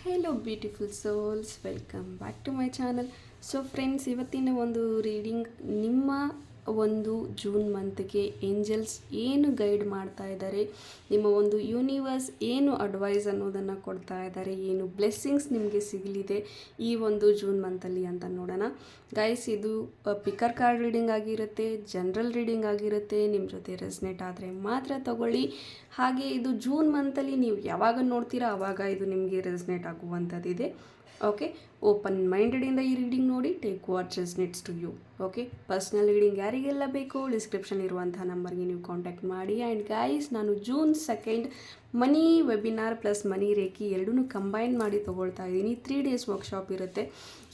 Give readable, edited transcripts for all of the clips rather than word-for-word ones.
Hello beautiful souls, welcome back to my channel. So friends, ಇವತ್ತಿನ ಒಂದು reading ನಿಮ್ಮ ಒಂದು ಜೂನ್ ಮಂತ್ಗೆ ಏಂಜಲ್ಸ್ ಏನು ಗೈಡ್ ಮಾಡ್ತಾ ಇದ್ದಾರೆ, ನಿಮ್ಮ ಒಂದು ಯೂನಿವರ್ಸ್ ಏನು ಅಡ್ವೈಸ್ ಅನ್ನೋದನ್ನು ಕೊಡ್ತಾ ಇದ್ದಾರೆ, ಏನು ಬ್ಲೆಸ್ಸಿಂಗ್ಸ್ ನಿಮಗೆ ಸಿಗಲಿದೆ ಈ ಒಂದು ಜೂನ್ ಮಂತಲ್ಲಿ ಅಂತ ನೋಡೋಣ. ಗೈಸ್, ಇದು ಪಿಕರ್ ಕಾರ್ಡ್ ರೀಡಿಂಗ್ ಆಗಿರುತ್ತೆ, ಜನರಲ್ ರೀಡಿಂಗ್ ಆಗಿರುತ್ತೆ. ನಿಮ್ಮ ಜೊತೆ ರೆಸ್ನೇಟ್ ಆದರೆ ಮಾತ್ರ ತಗೊಳ್ಳಿ. ಹಾಗೆ ಇದು ಜೂನ್ ಮಂತಲ್ಲಿ ನೀವು ಯಾವಾಗ ನೋಡ್ತೀರಾ ಆವಾಗ ಇದು ನಿಮಗೆ ರೆಸ್ನೇಟ್ ಆಗುವಂಥದ್ದಿದೆ. ಓಕೆ, ಓಪನ್ ಮೈಂಡೆಡಿಂದ ಈ ರೀಡಿಂಗ್ ನೋಡಿ. Take what resonates to you. Okay, personal reading ಯಾರಿಗೆಲ್ಲ ಬೇಕು ಡಿಸ್ಕ್ರಿಪ್ಷನ್ ಇರುವಂಥ ನಂಬರ್ಗೆ ನೀವು ಕಾಂಟ್ಯಾಕ್ಟ್ ಮಾಡಿ. ಆ್ಯಂಡ್ ಗೈಸ್, ನಾನು June 2 money webinar plus money reiki ಎರಡೂ ಕಂಬೈನ್ ಮಾಡಿ ತೊಗೊಳ್ತಾ ಇದ್ದೀನಿ. 3 days ವರ್ಕ್ಶಾಪ್ ಇರುತ್ತೆ.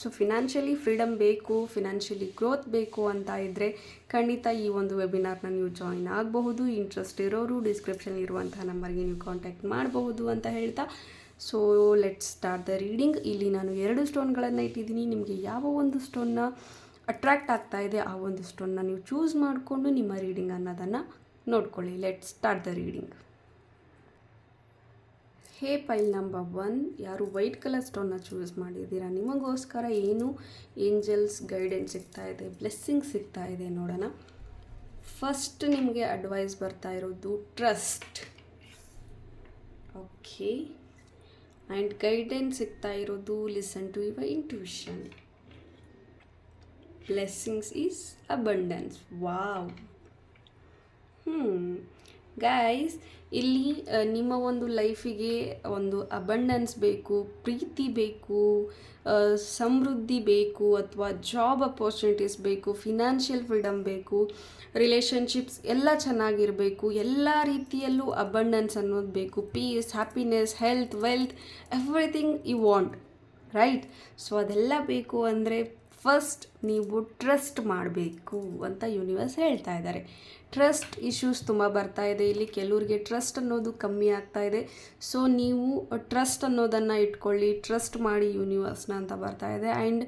ಸೊ ಫಿನಾನ್ಷಿಯಲಿ ಫ್ರೀಡಮ್ ಬೇಕು, ಫಿನಾನ್ಷಿಯಲಿ ಗ್ರೋತ್ ಬೇಕು ಅಂತ ಇದ್ದರೆ ಖಂಡಿತ ಈ ಒಂದು ವೆಬಿನಾರ್ನ ನೀವು ಜಾಯಿನ್ ಆಗಬಹುದು. ಇಂಟ್ರೆಸ್ಟ್ ಇರೋರು ಡಿಸ್ಕ್ರಿಪ್ಷನ್ ಇರುವಂಥ ನಂಬರ್ಗೆ ನೀವು ಕಾಂಟ್ಯಾಕ್ಟ್ ಮಾಡಬಹುದು ಅಂತ ಹೇಳ್ತಾ, so let's start the reading. ಇಲ್ಲಿ ನಾನು 2 ಸ್ಟೋನ್ಗಳನ್ನು ಇಟ್ಟಿದ್ದೀನಿ. ನಿಮಗೆ ಯಾವ ಒಂದು ಸ್ಟೋನ್ನ ಅಟ್ರ್ಯಾಕ್ಟ್ ಆಗ್ತಾ ಇದೆ ಆ ಒಂದು ಸ್ಟೋನ್ನ ನೀವು ಚೂಸ್ ಮಾಡಿಕೊಂಡು ನಿಮ್ಮ ರೀಡಿಂಗ್ ಅನ್ನೋದನ್ನು ನೋಡ್ಕೊಳ್ಳಿ. Let's start the reading. Hey pile number 1, ಯಾರು ವೈಟ್ ಕಲರ್ ಸ್ಟೋನ್ನ ಚೂಸ್ ಮಾಡಿದ್ದೀರಾ, ನಿಮಗೋಸ್ಕರ ಏನು ಏಂಜಲ್ಸ್ ಗೈಡೆನ್ಸ್ ಸಿಗ್ತಾ ಇದೆ, ಬ್ಲೆಸ್ಸಿಂಗ್ ಸಿಗ್ತಾ ಇದೆ ನೋಡೋಣ. ಫಸ್ಟ್ ನಿಮಗೆ ಅಡ್ವೈಸ್ ಬರ್ತಾ ಇರೋದು ಟ್ರಸ್ಟ್. ಓಕೆ, ಆ್ಯಂಡ್ ಗೈಡೆನ್ಸ್ ಸಿಗ್ತಾ ಇರೋದು listen to your intuition. Blessings is abundance. Wow. Guys, ಇಲ್ಲಿ ನಿಮ್ಮ ಒಂದು ಲೈಫಿಗೆ ಒಂದು ಅಬಂಡೆನ್ಸ್ ಬೇಕು, ಪ್ರೀತಿ ಬೇಕು, ಸಮೃದ್ಧಿ ಬೇಕು, ಅಥವಾ ಜಾಬ್ ಅಪರ್ಚುನಿಟೀಸ್ ಬೇಕು, ಫಿನಾನ್ಷಿಯಲ್ ಫ್ರೀಡಮ್ ಬೇಕು, ರಿಲೇಷನ್ಶಿಪ್ಸ್ ಎಲ್ಲ ಚೆನ್ನಾಗಿರಬೇಕು, ಎಲ್ಲ ರೀತಿಯಲ್ಲೂ ಅಬಂಡೆನ್ಸ್ ಅನ್ನೋದು ಬೇಕು, peace, happiness, health, wealth, everything you want, right? So ಅದೆಲ್ಲ ಬೇಕು ಅಂದರೆ ಫಸ್ಟ್ ನೀವು ಟ್ರಸ್ಟ್ ಮಾಡಬೇಕು ಅಂತ ಯೂನಿವರ್ಸ್ ಹೇಳ್ತಾ ಇದ್ದಾರೆ. ಟ್ರಸ್ಟ್ ಇಶ್ಯೂಸ್ ತುಂಬ ಬರ್ತಾ ಇದೆ ಇಲ್ಲಿ. ಕೆಲವರಿಗೆ ಟ್ರಸ್ಟ್ ಅನ್ನೋದು ಕಮ್ಮಿ ಆಗ್ತಾ ಇದೆ. ಸೊ ನೀವು ಟ್ರಸ್ಟ್ ಅನ್ನೋದನ್ನು ಇಟ್ಕೊಳ್ಳಿ, ಟ್ರಸ್ಟ್ ಮಾಡಿ ಯೂನಿವರ್ಸ್ನ ಅಂತ ಬರ್ತಾ ಇದೆ. ಆ್ಯಂಡ್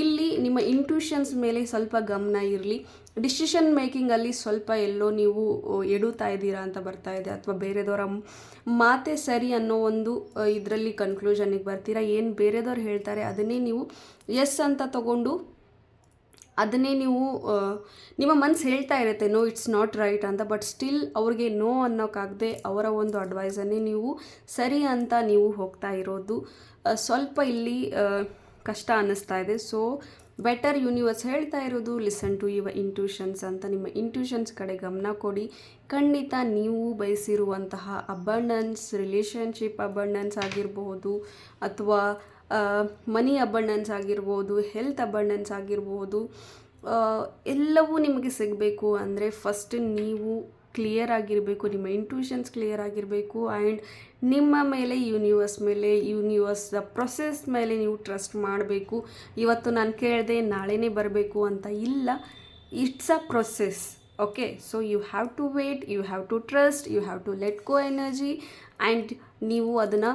ಇಲ್ಲಿ ನಿಮ್ಮ ಇಂಟ್ಯೂಷನ್ಸ್ ಮೇಲೆ ಸ್ವಲ್ಪ ಗಮನ ಇರಲಿ. ಡಿಸಿಷನ್ ಮೇಕಿಂಗಲ್ಲಿ ಸ್ವಲ್ಪ ಎಲ್ಲೋ ನೀವು ಎಡುತ್ತಾ ಇದ್ದೀರಾ ಅಂತ ಬರ್ತಾ ಇದೆ, ಅಥವಾ ಬೇರೆದವರ ಮಾತೆ ಸರಿ ಅನ್ನೋ ಒಂದು ಇದರಲ್ಲಿ ಕನ್ಕ್ಲೂಷನಿಗೆ ಬರ್ತೀರಾ. ಏನು ಬೇರೆದವ್ರು ಹೇಳ್ತಾರೆ ಅದನ್ನೇ ನೀವು ಎಸ್ ಅಂತ ತಗೊಂಡು ಅದನ್ನೇ ನೀವು ನಿಮ್ಮ ಮನಸ್ಸು ಹೇಳ್ತಾ ಇರುತ್ತೆ ನೋ ಇಟ್ಸ್ ನಾಟ್ ರೈಟ್ ಅಂತ, ಬಟ್ ಸ್ಟಿಲ್ ಅವ್ರಿಗೆ ನೋ ಅನ್ನೋಕ್ಕಾಗದೆ ಅವರ ಒಂದು ಅಡ್ವೈಸನ್ನೇ ನೀವು ಸರಿ ಅಂತ ನೀವು ಹೋಗ್ತಾ ಇರೋದು ಸ್ವಲ್ಪ ಇಲ್ಲಿ ಕಷ್ಟ ಅನ್ನಿಸ್ತಾ ಇದೆ. ಸೊ ಬೆಟರ್ ಯೂನಿವರ್ಸ್ ಹೇಳ್ತಾ ಇರೋದು ಲಿಸನ್ ಟು ಯುವರ್ ಇಂಟ್ಯೂಷನ್ಸ್ ಅಂತ. ನಿಮ್ಮ ಇಂಟ್ಯೂಷನ್ಸ್ ಕಡೆ ಗಮನ ಕೊಡಿ. ಖಂಡಿತ ನೀವು ಬಯಸಿರುವಂತಹ ಅಬಂಡೆನ್ಸ್, ರಿಲೇಷನ್ಶಿಪ್ ಅಬಂಡೆನ್ಸ್ ಆಗಿರಬಹುದು, ಅಥವಾ ಮನಿ ಅಬಂಡೆನ್ಸ್ ಆಗಿರ್ಬೋದು, ಹೆಲ್ತ್ ಅಬಂಡೆನ್ಸ್ ಆಗಿರ್ಬೋದು, ಎಲ್ಲವೂ ನಿಮಗೆ ಸಿಗಬೇಕು ಅಂದರೆ ಫಸ್ಟ್ ನೀವು ಕ್ಲಿಯರ್ ಆಗಿರಬೇಕು, ನಿಮ್ಮ ಇಂಟ್ಯೂಷನ್ಸ್ ಕ್ಲಿಯರ್ ಆಗಿರಬೇಕು. ಆ್ಯಂಡ್ ನಿಮ್ಮ ಮೇಲೆ ಯೂನಿವರ್ಸ್ದ ಪ್ರೊಸೆಸ್ ಮೇಲೆ ನೀವು ಟ್ರಸ್ಟ್ ಮಾಡಬೇಕು. ಇವತ್ತು ನಾನು ಕೇಳಿದೆ ನಾಳೆನೇ ಬರಬೇಕು ಅಂತ ಇಲ್ಲ, it's a process. Okay, so you have to wait, you have to trust, you have to let go energy. And ನೀವು ಅದನ್ನು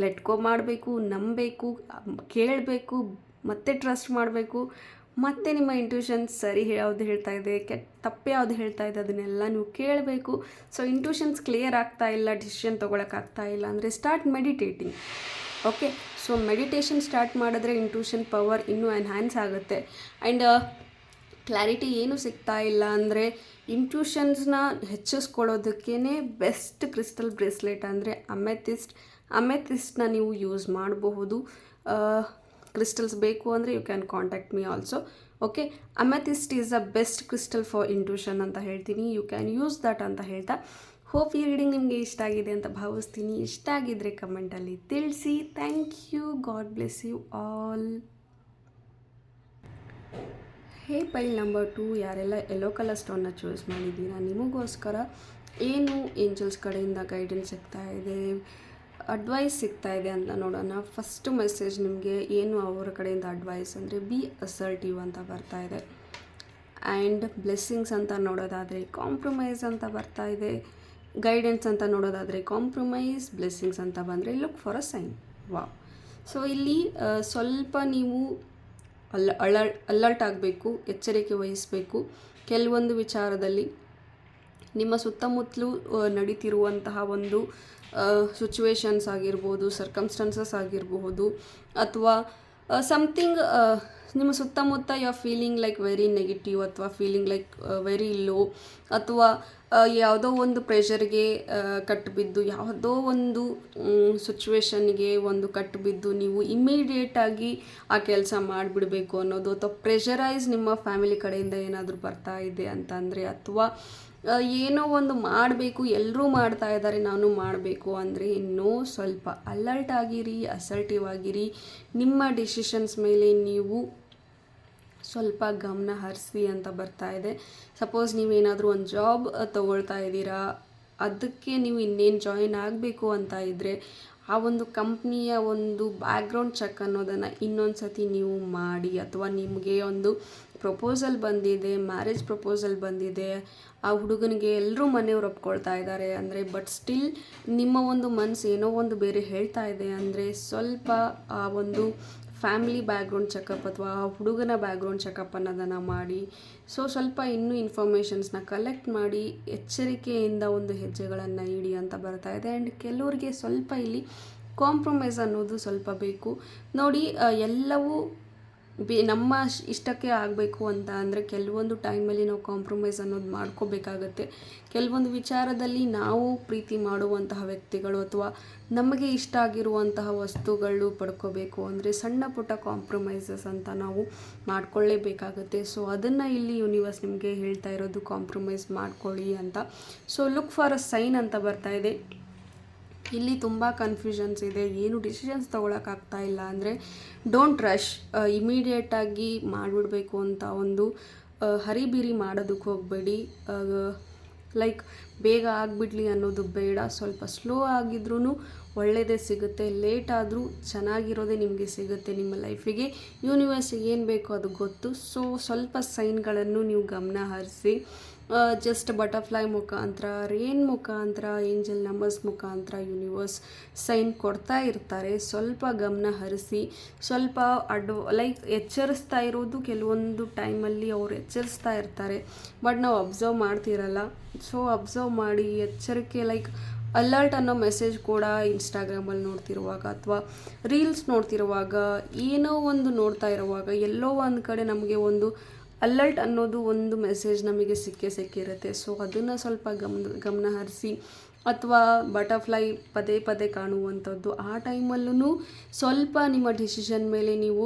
ಲೆಟ್ ಗೋ ಮಾಡಬೇಕು, ನಂಬಬೇಕು, ಕೇಳಬೇಕು, ಮತ್ತೆ ಟ್ರಸ್ಟ್ ಮಾಡಬೇಕು. ಮತ್ತು ನಿಮ್ಮ ಇಂಟ್ಯೂಷನ್ಸ್ ಸರಿ ಯಾವುದು ಹೇಳ್ತಾ ಇದೆ, ತಪ್ಪು ಯಾವುದು ಹೇಳ್ತಾ ಇದೆ ಅದನ್ನೆಲ್ಲ ನೀವು ಕೇಳಬೇಕು. ಸೊ ಇಂಟ್ಯೂಷನ್ಸ್ ಕ್ಲಿಯರ್ ಆಗ್ತಾ ಇಲ್ಲ, ಡಿಸಿಷನ್ ತೊಗೊಳಕ್ಕಾಗ್ತಾ ಇಲ್ಲ ಅಂದರೆ start meditating. Okay, so meditation start ಮಾಡಿದ್ರೆ ಇಂಟ್ಯೂಷನ್ ಪವರ್ ಇನ್ನೂ ಎನ್ಹ್ಯಾನ್ಸ್ ಆಗುತ್ತೆ. ಆ್ಯಂಡ್ ಕ್ಲಾರಿಟಿ ಏನು ಸಿಗ್ತಾ ಇಲ್ಲ ಅಂದರೆ ಇಂಟ್ಯೂಷನ್ಸ್ನ ಹೆಚ್ಚಿಸ್ಕೊಳ್ಳೋದಕ್ಕೇ ಬೆಸ್ಟ್ ಕ್ರಿಸ್ಟಲ್ ಬ್ರೇಸ್ಲೆಟ್ ಅಂದರೆ ಅಮೆಥಿಸ್ಟ್ನ ನೀವು ಯೂಸ್ ಮಾಡಬಹುದು. ಕ್ರಿಸ್ಟಲ್ಸ್ ಬೇಕು ಅಂದರೆ you can contact me also. Okay, amethyst is a best crystal for intuition ಅಂತ ಹೇಳ್ತೀನಿ. ಯು ಕ್ಯಾನ್ ಯೂಸ್ ದಟ್ ಅಂತ ಹೇಳ್ತಾ, ಹೋಪ್ ಈ ರೀಡಿಂಗ್ ನಿಮಗೆ ಇಷ್ಟ ಆಗಿದೆ ಅಂತ ಭಾವಿಸ್ತೀನಿ. ಇಷ್ಟ ಆಗಿದ್ದರೆ ಕಮೆಂಟಲ್ಲಿ ತಿಳಿಸಿ. Thank you. God bless you all. Hey pile number 2, ಯಾರೆಲ್ಲ ಯೆಲ್ಲೋ ಕಲರ್ ಸ್ಟೋನ್ನ ಚೂಸ್ ಮಾಡಿದ್ದೀರಾ, ನಿಮಗೋಸ್ಕರ ಏನು ಏಂಜಲ್ಸ್ ಕಡೆಯಿಂದ ಗೈಡೆನ್ಸ್ ಸಿಗ್ತಾ ಇದೆ, ಅಡ್ವೈಸ್ ಸಿಗ್ತಾ ಇದೆ ಅಂತ ನೋಡೋಣ. ಫಸ್ಟ್ ಮೆಸೇಜ್ ನಿಮಗೆ ಏನು ಅವರ ಕಡೆಯಿಂದ ಅಡ್ವೈಸ್ ಅಂದರೆ ಬಿ ಅಸರ್ಟಿವ್ ಅಂತ ಬರ್ತಾ ಇದೆ. ಆ್ಯಂಡ್ ಬ್ಲೆಸ್ಸಿಂಗ್ಸ್ ಅಂತ ನೋಡೋದಾದರೆ ಕಾಂಪ್ರಮೈಸ್ ಅಂತ ಬರ್ತಾ ಇದೆ. ಗೈಡೆನ್ಸ್ ಅಂತ ನೋಡೋದಾದರೆ ಕಾಂಪ್ರಮೈಸ್, ಬ್ಲೆಸ್ಸಿಂಗ್ಸ್ ಅಂತ ಬಂದರೆ look for a sign. Wow. So ಇಲ್ಲಿ ಸ್ವಲ್ಪ ನೀವು ಅಲರ್ಟ್ ಆಗಬೇಕು, ಎಚ್ಚರಿಕೆ ವಹಿಸಬೇಕು. ಕೆಲವೊಂದು ವಿಚಾರದಲ್ಲಿ ನಿಮ್ಮ ಸುತ್ತಮುತ್ತಲೂ ನಡೀತಿರುವಂತಹ ಒಂದು ಸಿಚುವೇಶನ್ಸ್ ಆಗಿರ್ಬೋದು, ಸರ್ಕಮ್ಸ್ಟೆನ್ಸಸ್ ಆಗಿರಬಹುದು, ಅಥವಾ ಸಮಥಿಂಗ್ ನಿಮ್ಮ ಸುತ್ತಮುತ್ತ you are feeling like very negative, ಅಥವಾ ಫೀಲಿಂಗ್ ಲೈಕ್ ವೆರಿ ಲೋ, ಅಥವಾ ಯಾವುದೋ ಒಂದು ಪ್ರೆಷರ್ಗೆ ಕಟ್ಟಿಬಿದ್ದು, ಯಾವುದೋ ಒಂದು ಸಿಚುವೇಶನ್ಗೆ ಒಂದು ಕಟ್ಟಿಬಿದ್ದು ನೀವು ಇಮ್ಮಿಡಿಯೇಟಾಗಿ ಆ ಕೆಲಸ ಮಾಡಿಬಿಡಬೇಕು ಅನ್ನೋದು, ಅಥವಾ ಪ್ರೆಷರೈಸ್ ನಿಮ್ಮ ಫ್ಯಾಮಿಲಿ ಕಡೆಯಿಂದ ಏನಾದರೂ ಬರ್ತಾ ಇದೆ ಅಂತಂದರೆ, ಅಥವಾ ಏನೋ ಒಂದು ಮಾಡಬೇಕು, ಎಲ್ಲರೂ ಮಾಡ್ತಾ ಇದ್ದಾರೆ ನಾನು ಮಾಡಬೇಕು ಅಂದರೆ, ಇನ್ನೂ ಸ್ವಲ್ಪ ಅಲರ್ಟ್ ಆಗಿರಿ, ಅಸರ್ಟಿವ್ ಆಗಿರಿ. ನಿಮ್ಮ ಡಿಸಿಷನ್ಸ್ ಮೇಲೆ ನೀವು ಸ್ವಲ್ಪ ಗಮನ ಹರಿಸಿ ಅಂತ ಬರ್ತಾ ಇದೆ. ಸಪೋಸ್ ನೀವೇನಾದರೂ ಒಂದು ಜಾಬ್ ತೊಗೊಳ್ತಾ ಇದ್ದೀರಾ, ಅದಕ್ಕೆ ನೀವು ಇನ್ನೇನು ಜಾಯಿನ್ ಆಗಬೇಕು ಅಂತ ಇದ್ದರೆ, ಆ ಒಂದು ಕಂಪ್ನಿಯ ಒಂದು ಬ್ಯಾಕ್ಗ್ರೌಂಡ್ ಚೆಕ್ ಅನ್ನೋದನ್ನು ಇನ್ನೊಂದು ಸತಿ ನೀವು ಮಾಡಿ. ಅಥವಾ ನಿಮಗೆ ಒಂದು ಪ್ರಪೋಸಲ್ ಬಂದಿದೆ, ಮ್ಯಾರೇಜ್ ಪ್ರಪೋಸಲ್ ಬಂದಿದೆ, ಆ ಹುಡುಗನಿಗೆ ಎಲ್ಲರೂ ಮನೆಯವ್ರು ಒಪ್ಕೊಳ್ತಾ ಇದ್ದಾರೆ ಅಂದರೆ, ಬಟ್ ಸ್ಟಿಲ್ ನಿಮ್ಮ ಒಂದು ಮನಸ್ಸು ಏನೋ ಒಂದು ಬೇರೆ ಹೇಳ್ತಾ ಇದೆ ಅಂದರೆ, ಸ್ವಲ್ಪ ಆ ಒಂದು ಫ್ಯಾಮಿಲಿ ಬ್ಯಾಕ್ಗ್ರೌಂಡ್ ಚೆಕಪ್ ಅಥವಾ ಆ ಹುಡುಗನ ಬ್ಯಾಕ್ಗ್ರೌಂಡ್ ಚೆಕಪ್ ಅನ್ನೋದನ್ನು ಮಾಡಿ. ಸ್ವಲ್ಪ ಇನ್ನೂ ಇನ್ಫಾರ್ಮೇಷನ್ಸ್ನ ಕಲೆಕ್ಟ್ ಮಾಡಿ ಎಚ್ಚರಿಕೆಯಿಂದ ಒಂದು ಹೆಜ್ಜೆಗಳನ್ನು ಇಡಿ ಅಂತ ಬರ್ತಾ ಇದೆ. ಆ್ಯಂಡ್ ಕೆಲವರಿಗೆ ಸ್ವಲ್ಪ ಇಲ್ಲಿ ಕಾಂಪ್ರಮೈಸ್ ಅನ್ನೋದು ಸ್ವಲ್ಪ ಬೇಕು. ನೋಡಿ, ಎಲ್ಲವೂ ನಮ್ಮ ಇಷ್ಟಕ್ಕೆ ಆಗಬೇಕು ಅಂತ ಅಂದರೆ ಕೆಲವೊಂದು ಟೈಮಲ್ಲಿ ನಾವು ಕಾಂಪ್ರಮೈಸ್ ಅನ್ನೋದು ಮಾಡ್ಕೋಬೇಕಾಗತ್ತೆ. ಕೆಲವೊಂದು ವಿಚಾರದಲ್ಲಿ ನಾವು ಪ್ರೀತಿ ಮಾಡುವಂತಹ ವ್ಯಕ್ತಿಗಳು ಅಥವಾ ನಮಗೆ ಇಷ್ಟ ಆಗಿರುವಂತಹ ವಸ್ತುಗಳು ಪಡ್ಕೋಬೇಕು ಅಂದರೆ ಸಣ್ಣ ಪುಟ್ಟ ಕಾಂಪ್ರಮೈಸಸ್ ಅಂತ ನಾವು ಮಾಡ್ಕೊಳ್ಳೇಬೇಕಾಗತ್ತೆ. ಅದನ್ನು ಇಲ್ಲಿ ಯೂನಿವರ್ಸ್ ನಿಮಗೆ ಹೇಳ್ತಾ ಇರೋದು, ಕಾಂಪ್ರಮೈಸ್ ಮಾಡ್ಕೊಳ್ಳಿ ಅಂತ. ಲುಕ್ ಫಾರ್ ಅ ಸೈನ್ ಅಂತ ಬರ್ತಾ ಇದೆ. ಇಲ್ಲಿ ತುಂಬ ಕನ್ಫ್ಯೂಷನ್ಸ್ ಇದೆ, ಏನು ಡಿಸಿಷನ್ಸ್ ತೊಗೊಳಕ್ಕಾಗ್ತಾ ಇಲ್ಲ ಅಂದರೆ, ಡೋಂಟ್ ರಶ್, ಇಮಿಡಿಯೇಟಾಗಿ ಮಾಡಿಬಿಡ್ಬೇಕು ಅಂತ ಒಂದು ಹರಿಬಿರಿ ಮಾಡೋದಕ್ಕೆ ಹೋಗಬೇಡಿ. ಲೈಕ್ ಬೇಗ ಆಗಿಬಿಡ್ಲಿ ಅನ್ನೋದು ಬೇಡ. ಸ್ವಲ್ಪ ಸ್ಲೋ ಆಗಿದ್ರೂ ಒಳ್ಳೆಯದೇ ಸಿಗುತ್ತೆ, ಲೇಟ್ ಆದರೂ ಚೆನ್ನಾಗಿರೋದೇ ನಿಮಗೆ ಸಿಗುತ್ತೆ. ನಿಮ್ಮ ಲೈಫಿಗೆ ಯೂನಿವರ್ಸಿಗೆ ಏನು ಬೇಕೋ ಅದು ಗೊತ್ತು. ಸ್ವಲ್ಪ ಸೈನ್ಗಳನ್ನು ನೀವು ಗಮನ ಹರಿಸಿ. ಜಸ್ಟ್ ಬಟರ್ಫ್ಲೈ ಮುಖಾಂತರ, ರೇನ್ ಮುಖಾಂತರ, ಏಂಜಲ್ ನಂಬರ್ಸ್ ಮುಖಾಂತರ ಯೂನಿವರ್ಸ್ ಸೈನ್ ಕೊಡ್ತಾ ಇರ್ತಾರೆ. ಸ್ವಲ್ಪ ಗಮನ ಹರಿಸಿ, ಸ್ವಲ್ಪ ಲೈಕ್ ಎಚ್ಚರಿಸ್ತಾ ಇರೋದು. ಕೆಲವೊಂದು ಟೈಮಲ್ಲಿ ಅವ್ರು ಎಚ್ಚರಿಸ್ತಾ ಇರ್ತಾರೆ, ಬಟ್ ನಾವು ಅಬ್ಸರ್ವ್ ಮಾಡ್ತಿರಲ್ಲ. ಅಬ್ಸರ್ವ್ ಮಾಡಿ, ಎಚ್ಚರಿಕೆ, ಲೈಕ್ ಅಲರ್ಟ್ ಅನ್ನೋ ಮೆಸೇಜ್ ಕೂಡ ಇನ್ಸ್ಟಾಗ್ರಾಮಲ್ಲಿ ನೋಡ್ತಿರುವಾಗ ಅಥವಾ ರೀಲ್ಸ್ ನೋಡ್ತಿರುವಾಗ, ಏನೋ ಒಂದು ನೋಡ್ತಾ ಇರುವಾಗ ಎಲ್ಲೋ ಒಂದು ಕಡೆ ನಮಗೆ ಒಂದು ಅಲರ್ಟ್ ಅನ್ನೋದು ಒಂದು ಮೆಸೇಜ್ ನಮಗೆ ಸಿಕ್ಕಿರುತ್ತೆ. ಅದನ್ನು ಸ್ವಲ್ಪ ಗಮನ ಹರಿಸಿ. ಅಥವಾ ಬಟರ್ಫ್ಲೈ ಪದೇ ಪದೇ ಕಾಣುವಂಥದ್ದು, ಆ ಟೈಮಲ್ಲೂ ಸ್ವಲ್ಪ ನಿಮ್ಮ ಡಿಸಿಷನ್ ಮೇಲೆ ನೀವು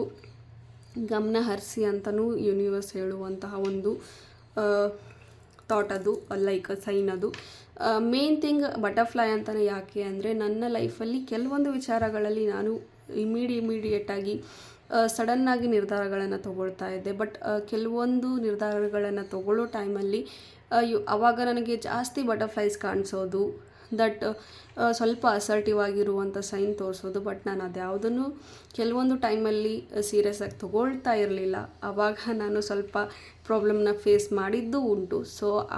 ಗಮನ ಹರಿಸಿ ಅಂತಲೂ ಯೂನಿವರ್ಸ್ ಹೇಳುವಂತಹ ಒಂದು ಥಾಟ್ ಅದು, ಲೈಕ್ ಸೈನ್ ಅದು. ಮೇನ್ ಥಿಂಗ್ ಬಟರ್ಫ್ಲೈ ಅಂತಲೇ ಯಾಕೆ ಅಂದರೆ, ನನ್ನ ಲೈಫಲ್ಲಿ ಕೆಲವೊಂದು ವಿಚಾರಗಳಲ್ಲಿ ನಾನು ಇಮಿಡಿಯೇಟಾಗಿ ಸಡನ್ನಾಗಿ ನಿರ್ಧಾರಗಳನ್ನು ತೊಗೊಳ್ತಾ ಇದ್ದೆ. ಬಟ್ ಕೆಲವೊಂದು ನಿರ್ಧಾರಗಳನ್ನು ತೊಗೊಳ್ಳೋ ಟೈಮಲ್ಲಿ ಆವಾಗ ನನಗೆ ಜಾಸ್ತಿ ಬಟರ್ಫ್ಲೈಸ್ ಕಾಣಿಸೋದು, ದಟ್ ಸ್ವಲ್ಪ ಅಸರ್ಟಿವ್ ಆಗಿರುವಂಥ ಸೈನ್ ತೋರಿಸೋದು. ಬಟ್ ನಾನು ಅದ್ಯಾವುದನ್ನು ಕೆಲವೊಂದು ಟೈಮಲ್ಲಿ ಸೀರಿಯಸ್ ಆಗಿ ತೊಗೊಳ್ತಾ ಇರಲಿಲ್ಲ. ಆವಾಗ ನಾನು ಸ್ವಲ್ಪ ಪ್ರಾಬ್ಲಮ್ನ ಫೇಸ್ ಮಾಡಿದ್ದು ಉಂಟು.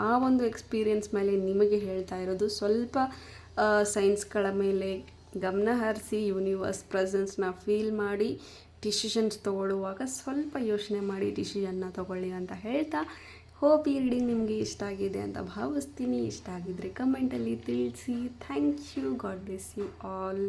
ಆ ಒಂದು ಎಕ್ಸ್ಪೀರಿಯನ್ಸ್ ಮೇಲೆ ನಿಮಗೆ ಹೇಳ್ತಾ ಇರೋದು, ಸ್ವಲ್ಪ ಸೈನ್ಸ್ಗಳ ಮೇಲೆ ಗಮನ ಹರಿಸಿ, ಯೂನಿವರ್ಸ್ ಪ್ರೆಸೆನ್ಸ್ನ ಫೀಲ್ ಮಾಡಿ, ಡಿಸಿಷನ್ಸ್ ತೊಗೊಳ್ಳುವಾಗ ಸ್ವಲ್ಪ ಯೋಚನೆ ಮಾಡಿ ಡಿಸಿಷನ್ನ ತೊಗೊಳ್ಳಿ ಅಂತ ಹೇಳ್ತಾ, ಹೋಪ್ ಈ ರೀಡಿಂಗ್ ನಿಮಗೆ ಇಷ್ಟ ಆಗಿದೆ ಅಂತ ಭಾವಿಸ್ತೀನಿ. ಇಷ್ಟ ಆಗಿದ್ದರೆ ಕಮೆಂಟಲ್ಲಿ ತಿಳಿಸಿ. Thank you. God bless you all.